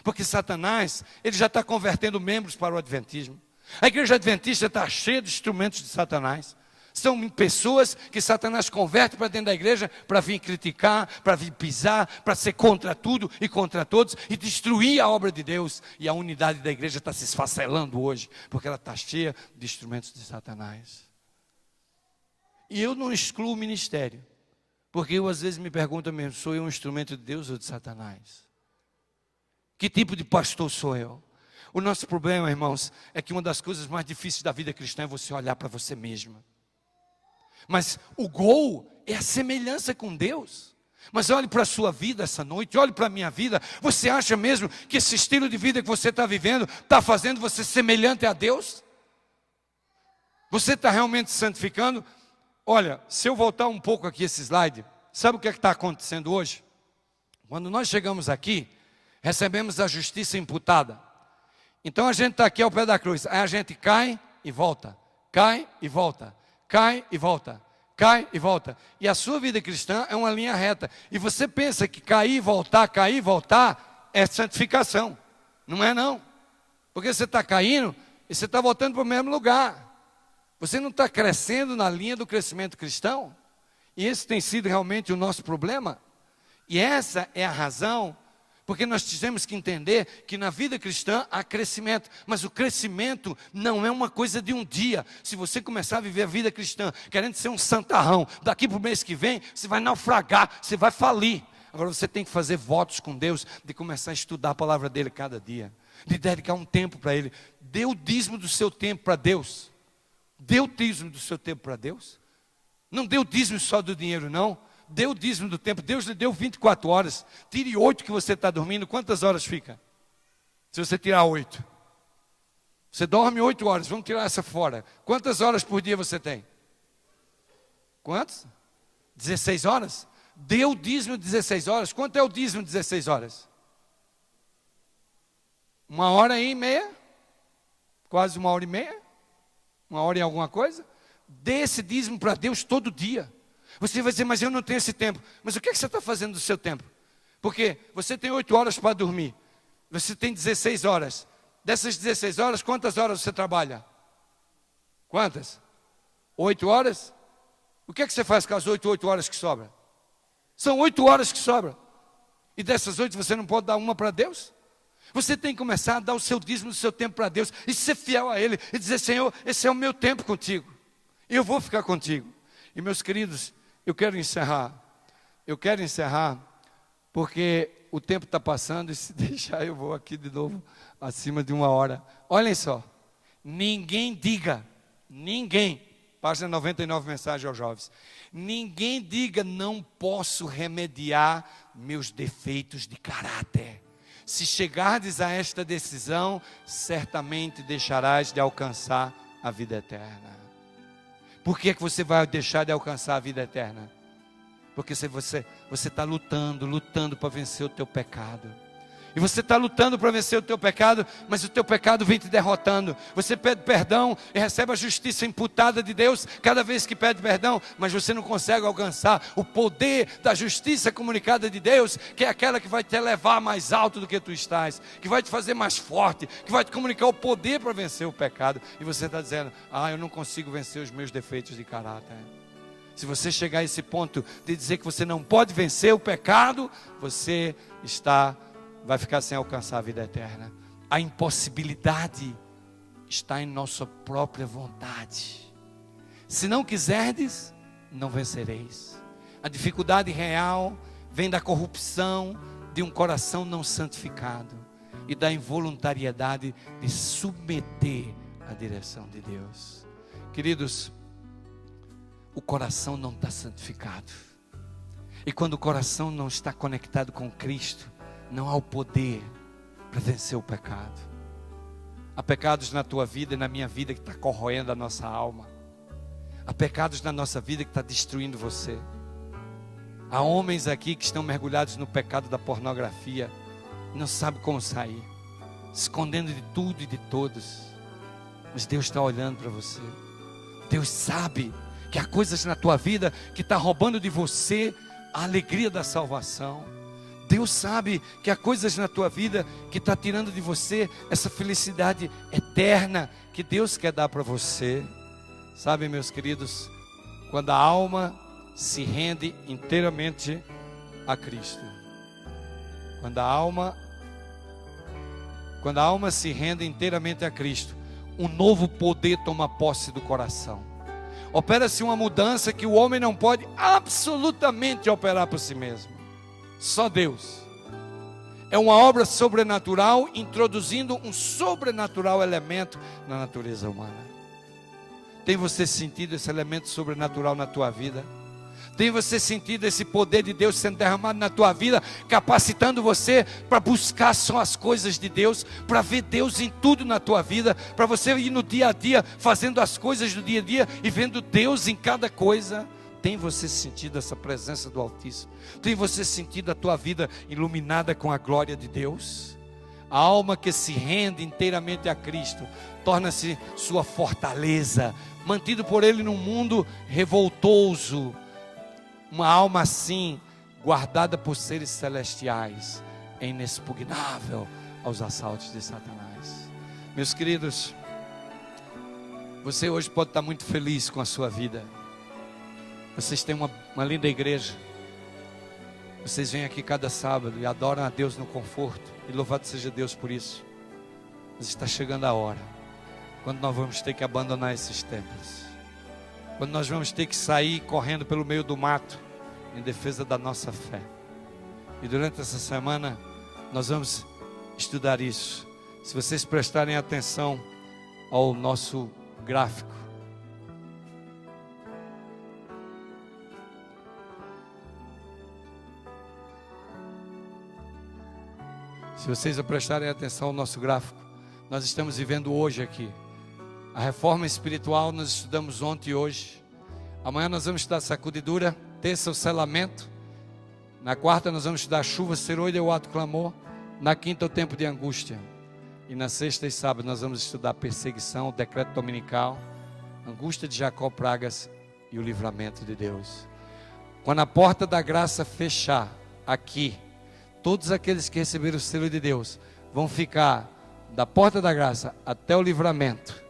Porque Satanás, ele já está convertendo membros para o adventismo. A igreja adventista está cheia de instrumentos de Satanás. São pessoas que Satanás converte para dentro da igreja para vir criticar, para vir pisar, para ser contra tudo e contra todos e destruir a obra de Deus. E a unidade da igreja está se esfacelando hoje, porque ela está cheia de instrumentos de Satanás. E eu não excluo o ministério, porque eu às vezes me pergunto mesmo, sou eu um instrumento de Deus ou de Satanás? Que tipo de pastor sou eu? O nosso problema, irmãos, é que uma das coisas mais difíceis da vida cristã é você olhar para você mesmo. Mas o gol é a semelhança com Deus. Mas olhe para a sua vida essa noite, olhe para a minha vida. Você acha mesmo que esse estilo de vida que você está vivendo está fazendo você semelhante a Deus? Você está realmente santificando? Olha, se eu voltar um pouco aqui esse slide, sabe o que é que está acontecendo hoje? Quando nós chegamos aqui, recebemos a justiça imputada. Então a gente está aqui ao pé da cruz, aí a gente cai e volta, cai e volta, cai e volta, cai e volta. E a sua vida cristã é uma linha reta. E você pensa que cair e voltar é santificação. Não é não. Porque você está caindo e você está voltando para o mesmo lugar. Você não está crescendo na linha do crescimento cristão. E esse tem sido realmente o nosso problema. E essa é a razão. Porque nós temos que entender que na vida cristã há crescimento. Mas o crescimento não é uma coisa de um dia. Se você começar a viver a vida cristã querendo ser um santarrão, daqui para o mês que vem, você vai naufragar, você vai falir. Agora você tem que fazer votos com Deus, de começar a estudar a palavra dEle cada dia. De dedicar um tempo para Ele. Dê o dízimo do seu tempo para Deus. Dê o dízimo do seu tempo para Deus. Não dê o dízimo só do dinheiro não. dê o dízimo do tempo. Deus lhe deu 24 horas. Tire 8 que você está dormindo. Quantas horas fica? Se você tirar 8. Você dorme 8 horas. Vamos tirar essa fora. Quantas horas por dia você tem? Quantas? 16 horas? Dê o dízimo de 16 horas. Quanto é o dízimo de 16 horas? 1h30? Quase 1h30? 1h e alguma coisa? Dê esse dízimo para Deus todo dia. Você vai dizer, mas eu não tenho esse tempo. Mas o que você está fazendo do seu tempo? Porque você tem 8 horas para dormir. Você tem 16 horas. Dessas 16 horas, quantas horas você trabalha? Quantas? 8 horas? O que você faz com as 8 horas que sobram? São 8 horas que sobram. E dessas 8 você não pode dar uma para Deus? Você tem que começar a dar o seu dízimo do seu tempo para Deus. E ser fiel a Ele. E dizer, Senhor, esse é o meu tempo contigo. Eu vou ficar contigo. E meus queridos, eu quero encerrar. Eu quero encerrar porque o tempo está passando. E se deixar eu vou aqui de novo acima de 1 hora. Olhem só. Ninguém diga. Ninguém. Página 99, mensagem aos jovens. Ninguém diga, não posso remediar meus defeitos de caráter. Se chegardes a esta decisão, certamente deixarás de alcançar a vida eterna. Por que você vai deixar de alcançar a vida eterna? Porque você está lutando para vencer o teu pecado. E você está lutando para vencer o teu pecado, mas o teu pecado vem te derrotando. Você pede perdão e recebe a justiça imputada de Deus cada vez que pede perdão, mas você não consegue alcançar o poder da justiça comunicada de Deus, que é aquela que vai te elevar mais alto do que tu estás, que vai te fazer mais forte, que vai te comunicar o poder para vencer o pecado. E você está dizendo, eu não consigo vencer os meus defeitos de caráter. Se você chegar a esse ponto de dizer que você não pode vencer o pecado, você vai ficar sem alcançar a vida eterna. A impossibilidade está em nossa própria vontade. Se não quiserdes, não vencereis. A dificuldade real vem da corrupção de um coração não santificado e da involuntariedade de submeter à direção de Deus. Queridos, o coração não está santificado. E quando o coração não está conectado com Cristo, não há o poder para vencer o pecado. Há pecados na tua vida e na minha vida que está corroendo a nossa alma. Há pecados na nossa vida que está destruindo você. Há homens aqui que estão mergulhados no pecado da pornografia, não sabem como sair, escondendo de tudo e de todos. Mas Deus está olhando para você. Deus sabe que há coisas na tua vida que está roubando de você a alegria da salvação. Deus sabe que há coisas na tua vida que está tirando de você essa felicidade eterna que Deus quer dar para você. Sabe, meus queridos, quando a alma se rende inteiramente a Cristo. Quando a alma se rende inteiramente a Cristo, um novo poder toma posse do coração. Opera-se uma mudança que o homem não pode absolutamente operar por si mesmo. Só Deus. É uma obra sobrenatural, introduzindo um sobrenatural elemento na natureza humana. Tem você sentido esse elemento sobrenatural na tua vida? Tem você sentido esse poder de Deus sendo derramado na tua vida, capacitando você para buscar só as coisas de Deus, para ver Deus em tudo na tua vida, para você ir no dia a dia, fazendo as coisas do dia a dia e vendo Deus em cada coisa? Tem você sentido essa presença do Altíssimo? Tem você sentido a tua vida iluminada com a glória de Deus? A alma que se rende inteiramente a Cristo torna-se sua fortaleza, mantido por Ele num mundo revoltoso. Uma alma assim, guardada por seres celestiais, é inexpugnável aos assaltos de Satanás. Meus queridos, você hoje pode estar muito feliz com a sua vida. Vocês têm uma linda igreja. Vocês vêm aqui cada sábado e adoram a Deus no conforto. E louvado seja Deus por isso. Mas está chegando a hora quando nós vamos ter que abandonar esses templos. Quando nós vamos ter que sair correndo pelo meio do mato em defesa da nossa fé. E durante essa semana nós vamos estudar isso. Se vocês prestarem atenção ao nosso gráfico, Se vocês prestarem atenção ao nosso gráfico, nós estamos vivendo hoje aqui. A reforma espiritual nós estudamos ontem e hoje. Amanhã nós vamos estudar sacudidura, terça o selamento. Na quarta nós vamos estudar chuva, seroida e o ato clamor. Na quinta o tempo de angústia. E na sexta e sábado nós vamos estudar perseguição, o decreto dominical, angústia de Jacó, pragas e o livramento de Deus. Quando a porta da graça fechar aqui, todos aqueles que receberam o selo de Deus vão ficar da porta da graça até o livramento.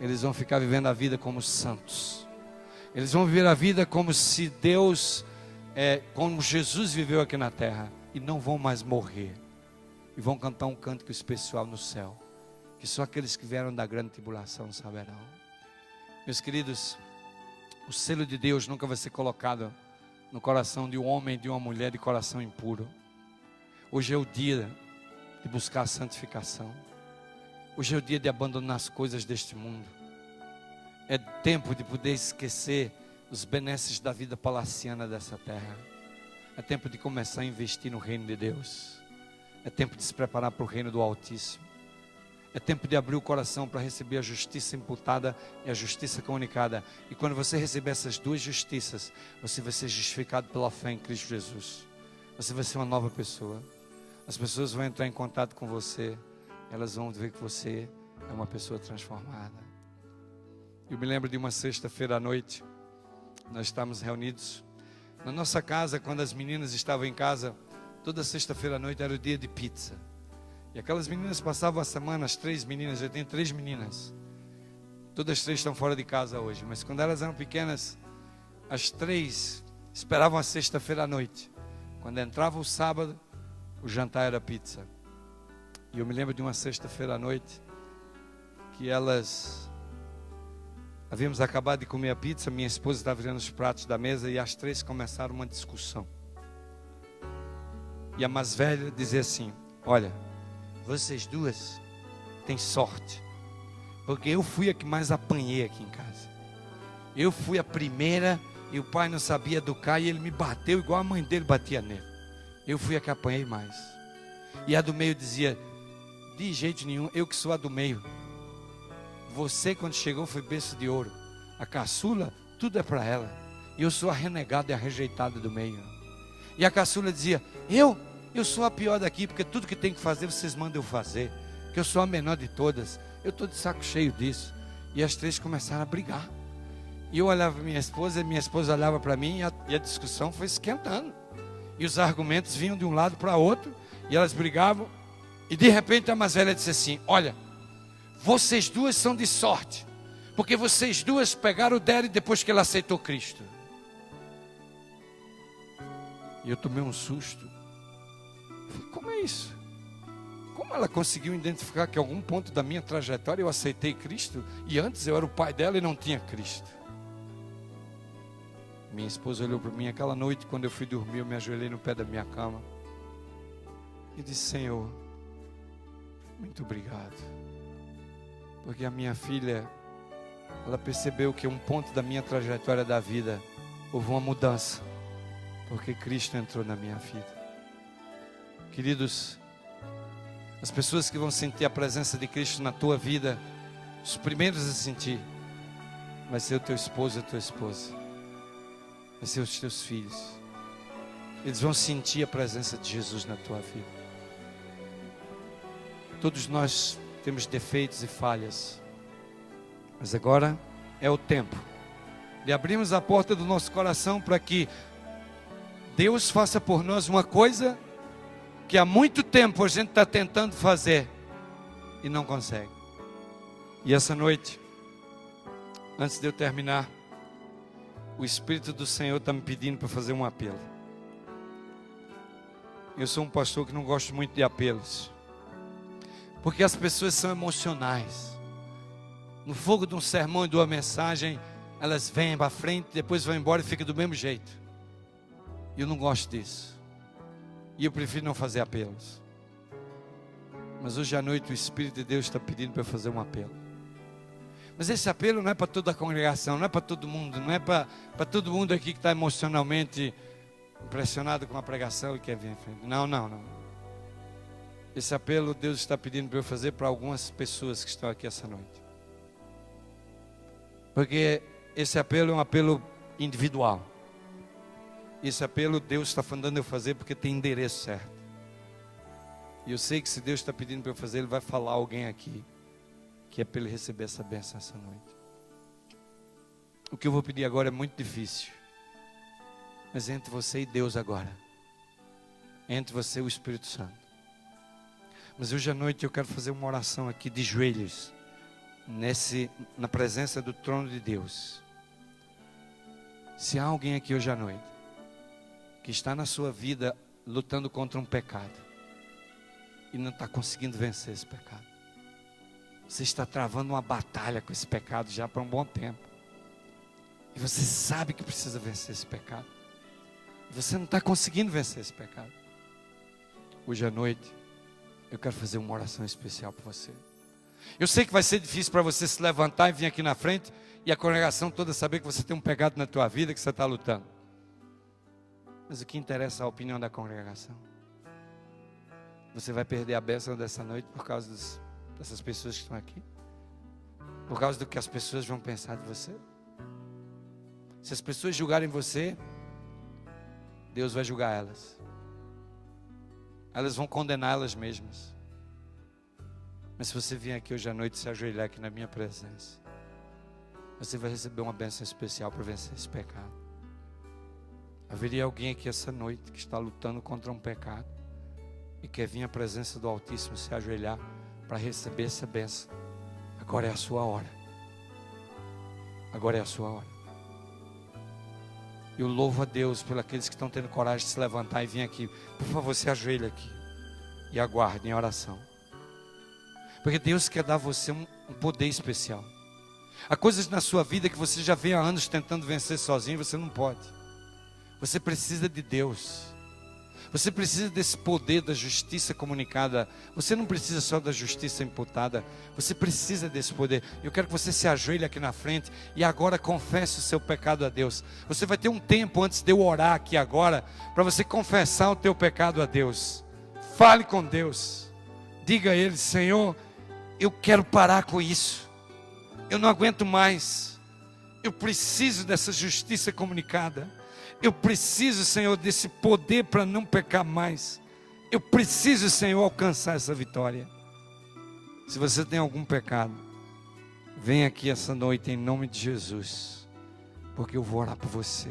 Eles vão ficar vivendo a vida como santos. Eles vão viver a vida como se Deus, como Jesus viveu aqui na terra. E não vão mais morrer. E vão cantar um cântico especial no céu, que só aqueles que vieram da grande tribulação saberão. Meus queridos, o selo de Deus nunca vai ser colocado no coração de um homem e de uma mulher de coração impuro. Hoje é o dia de buscar a santificação. Hoje é o dia de abandonar as coisas deste mundo. É tempo de poder esquecer os benesses da vida palaciana dessa terra. É tempo de começar a investir no reino de Deus. É tempo de se preparar para o reino do Altíssimo. É tempo de abrir o coração para receber a justiça imputada e a justiça comunicada. E quando você receber essas duas justiças, você vai ser justificado pela fé em Cristo Jesus. Você vai ser uma nova pessoa. As pessoas vão entrar em contato com você. Elas vão ver que você é uma pessoa transformada. Eu me lembro de uma sexta-feira à noite. Nós estávamos reunidos na nossa casa, quando as meninas estavam em casa. Toda sexta-feira à noite era o dia de pizza. E aquelas meninas passavam a semana, as 3 meninas, eu tenho 3 meninas. Todas as 3 estão fora de casa hoje. Mas quando elas eram pequenas, as 3 esperavam a sexta-feira à noite. Quando entrava o sábado, o jantar era pizza. E eu me lembro de uma sexta-feira à noite, que elas... Havíamos acabado de comer a pizza, minha esposa estava virando os pratos da mesa e as 3 começaram uma discussão. E a mais velha dizia assim: olha, vocês duas têm sorte, porque eu fui a que mais apanhei aqui em casa. Eu fui a primeira e o pai não sabia educar e ele me bateu igual a mãe dele batia nele. Eu fui a que apanhei mais. E a do meio dizia: de jeito nenhum, eu que sou a do meio. Você quando chegou foi berço de ouro. A caçula, tudo é para ela. E eu sou a renegada e a rejeitada do meio. E a caçula dizia: eu sou a pior daqui, porque tudo que tem que fazer vocês mandam eu fazer, que eu sou a menor de todas, eu estou de saco cheio disso. E as 3 começaram a brigar. E eu olhava para minha esposa, e minha esposa olhava para mim, e a discussão foi esquentando. E os argumentos vinham de um lado para outro, e elas brigavam. E de repente a mais velha disse assim: olha, vocês duas são de sorte, porque vocês duas pegaram o Derry depois que ela aceitou Cristo. E eu tomei um susto. Falei: como é isso? Como ela conseguiu identificar que em algum ponto da minha trajetória eu aceitei Cristo e antes eu era o pai dela e não tinha Cristo? Minha esposa olhou para mim aquela noite, quando eu fui dormir, eu me ajoelhei no pé da minha cama e disse: Senhor, muito obrigado, porque a minha filha, ela percebeu que um ponto da minha trajetória da vida houve uma mudança, porque Cristo entrou na minha vida. Queridos, as pessoas que vão sentir a presença de Cristo na tua vida, os primeiros a sentir vai ser o teu esposo e a tua esposa, vai ser os teus filhos. Eles vão sentir a presença de Jesus na tua vida. Todos nós temos defeitos e falhas, mas agora é o tempo de abrirmos a porta do nosso coração para que Deus faça por nós uma coisa que há muito tempo a gente está tentando fazer e não consegue. E essa noite, antes de eu terminar, o Espírito do Senhor está me pedindo para fazer um apelo. Eu sou um pastor que não gosto muito de apelos, porque as pessoas são emocionais. No fogo de um sermão e de uma mensagem, elas vêm para frente, depois vão embora e ficam do mesmo jeito. E eu não gosto disso. E eu prefiro não fazer apelos. Mas hoje à noite o Espírito de Deus está pedindo para eu fazer um apelo. Mas esse apelo não é para toda a congregação, não é para todo mundo, não é para todo mundo aqui que está emocionalmente impressionado com a pregação e quer vir em frente. Não. Esse apelo Deus está pedindo para eu fazer para algumas pessoas que estão aqui essa noite. Porque esse apelo é um apelo individual. Esse apelo Deus está mandando eu fazer porque tem endereço certo. E eu sei que se Deus está pedindo para eu fazer, Ele vai falar a alguém aqui que é para ele receber essa bênção essa noite. O que eu vou pedir agora é muito difícil. Mas entre você e Deus agora. Entre você e o Espírito Santo. Mas hoje à noite eu quero fazer uma oração aqui de joelhos. Na presença do trono de Deus. Se há alguém aqui hoje à noite que está na sua vida lutando contra um pecado e não está conseguindo vencer esse pecado, você está travando uma batalha com esse pecado já por um bom tempo, e você sabe que precisa vencer esse pecado, e você não está conseguindo vencer esse pecado. Hoje à noite eu quero fazer uma oração especial para você. Eu sei que vai ser difícil para você se levantar e vir aqui na frente e a congregação toda saber que você tem um pecado na tua vida, que você está lutando. Mas o que interessa é a opinião da congregação. Você vai perder a bênção dessa noite por causa dessas pessoas que estão aqui? Por causa do que as pessoas vão pensar de você? Se as pessoas julgarem você, Deus vai julgar elas. Elas vão condenar elas mesmas. Mas se você vier aqui hoje à noite e se ajoelhar aqui na minha presença, você vai receber uma bênção especial para vencer esse pecado. Haveria alguém aqui essa noite que está lutando contra um pecado e quer vir à presença do Altíssimo, se ajoelhar para receber essa bênção. Agora é a sua hora. Agora é a sua hora. Eu louvo a Deus por aqueles que estão tendo coragem de se levantar e vir aqui. Por favor, se ajoelhe aqui e aguarde em oração. Porque Deus quer dar a você um poder especial. Há coisas na sua vida que você já vem há anos tentando vencer sozinho, você não pode. Você precisa de Deus. Você precisa desse poder da justiça comunicada. Você não precisa só da justiça imputada. Você precisa desse poder. Eu quero que você se ajoelhe aqui na frente e agora confesse o seu pecado a Deus. Você vai ter um tempo antes de eu orar aqui agora, para você confessar o teu pecado a Deus. Fale com Deus. Diga a Ele: Senhor, eu quero parar com isso. Eu não aguento mais. Eu preciso dessa justiça comunicada. Eu preciso, Senhor, desse poder para não pecar mais. Eu preciso, Senhor, alcançar essa vitória. Se você tem algum pecado, vem aqui essa noite em nome de Jesus, porque eu vou orar por você.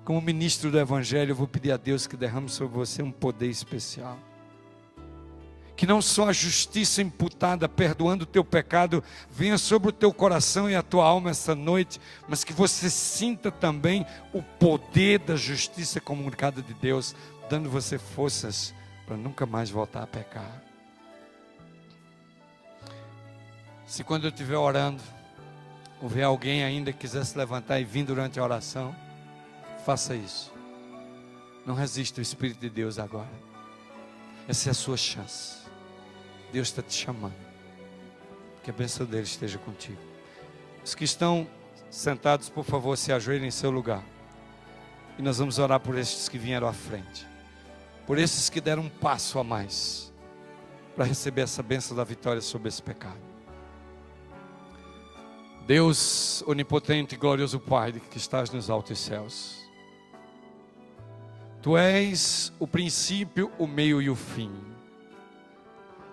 Como ministro do Evangelho, eu vou pedir a Deus que derrame sobre você um poder especial. Que não só a justiça imputada, perdoando o teu pecado, venha sobre o teu coração e a tua alma essa noite, mas que você sinta também o poder da justiça comunicada de Deus, dando você forças para nunca mais voltar a pecar. Se quando eu estiver orando, houver alguém ainda que quiser se levantar e vir durante a oração, faça isso. Não resista ao Espírito de Deus agora. Essa é a sua chance. Deus está te chamando. Que a bênção dele esteja contigo. Os que estão sentados, por favor, se ajoelhem em seu lugar. E nós vamos orar por estes que vieram à frente. Por esses que deram um passo a mais para receber essa bênção da vitória sobre esse pecado. Deus onipotente e glorioso Pai, que estás nos altos céus. Tu és o princípio, o meio e o fim.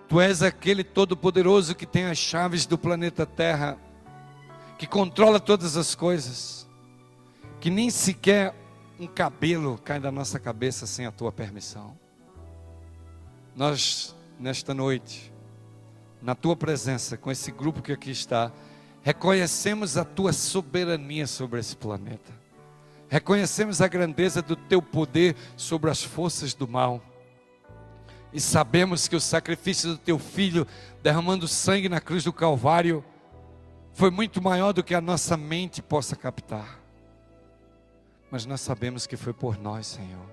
Tu és aquele todo-poderoso que tem as chaves do planeta Terra, que controla todas as coisas, que nem sequer um cabelo cai da nossa cabeça sem a tua permissão. Nós, nesta noite, na tua presença, com esse grupo que aqui está, reconhecemos a tua soberania sobre esse planeta. Reconhecemos a grandeza do teu poder sobre as forças do mal. E sabemos que o sacrifício do teu filho, derramando sangue na cruz do Calvário, foi muito maior do que a nossa mente possa captar. Mas nós sabemos que foi por nós, Senhor.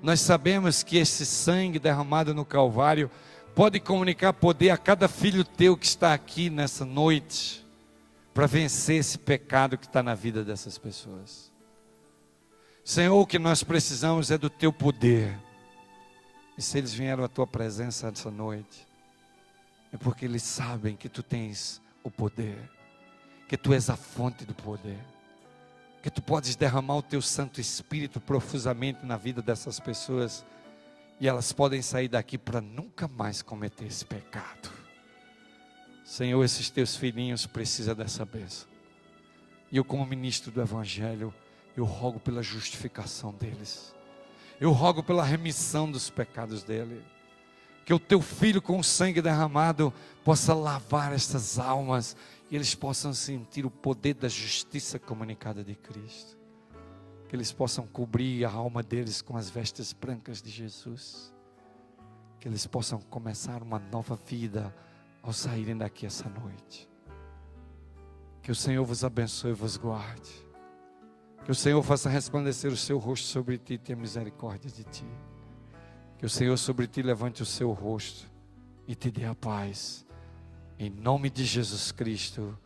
Nós sabemos que esse sangue derramado no Calvário pode comunicar poder a cada filho teu que está aqui nessa noite, para vencer esse pecado que está na vida dessas pessoas. Senhor, o que nós precisamos é do teu poder. E se eles vieram à tua presença essa noite, é porque eles sabem que tu tens o poder, que tu és a fonte do poder, que tu podes derramar o teu Santo Espírito profusamente na vida dessas pessoas, e elas podem sair daqui para nunca mais cometer esse pecado. Senhor, esses teus filhinhos precisam dessa bênção. E eu, como ministro do Evangelho, eu rogo pela justificação deles. Eu rogo pela remissão dos pecados dele. Que o teu Filho com o sangue derramado possa lavar estas almas e eles possam sentir o poder da justiça comunicada de Cristo. Que eles possam cobrir a alma deles com as vestes brancas de Jesus. Que eles possam começar uma nova vida ao saírem daqui essa noite. Que o Senhor vos abençoe e vos guarde. Que o Senhor faça resplandecer o seu rosto sobre ti e tenha misericórdia de ti. Que o Senhor sobre ti levante o seu rosto e te dê a paz. Em nome de Jesus Cristo.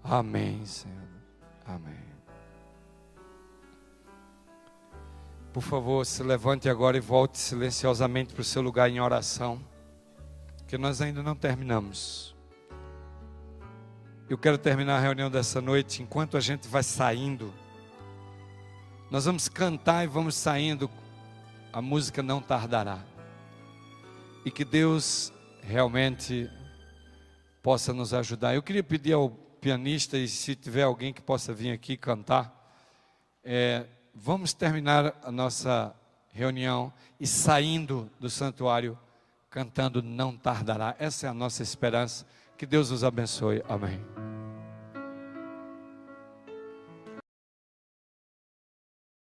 Amém, Senhor. Amém. Por favor, se levante agora e volte silenciosamente para o seu lugar em oração. Que nós ainda não terminamos. Eu quero terminar a reunião dessa noite. Enquanto a gente vai saindo, nós vamos cantar e vamos saindo. A música Não Tardará. E que Deus realmente possa nos ajudar. Eu queria pedir ao pianista, e se tiver alguém que possa vir aqui cantar, vamos terminar a nossa reunião e saindo do santuário cantando Não Tardará. Essa é a nossa esperança. Que Deus os abençoe. Amém.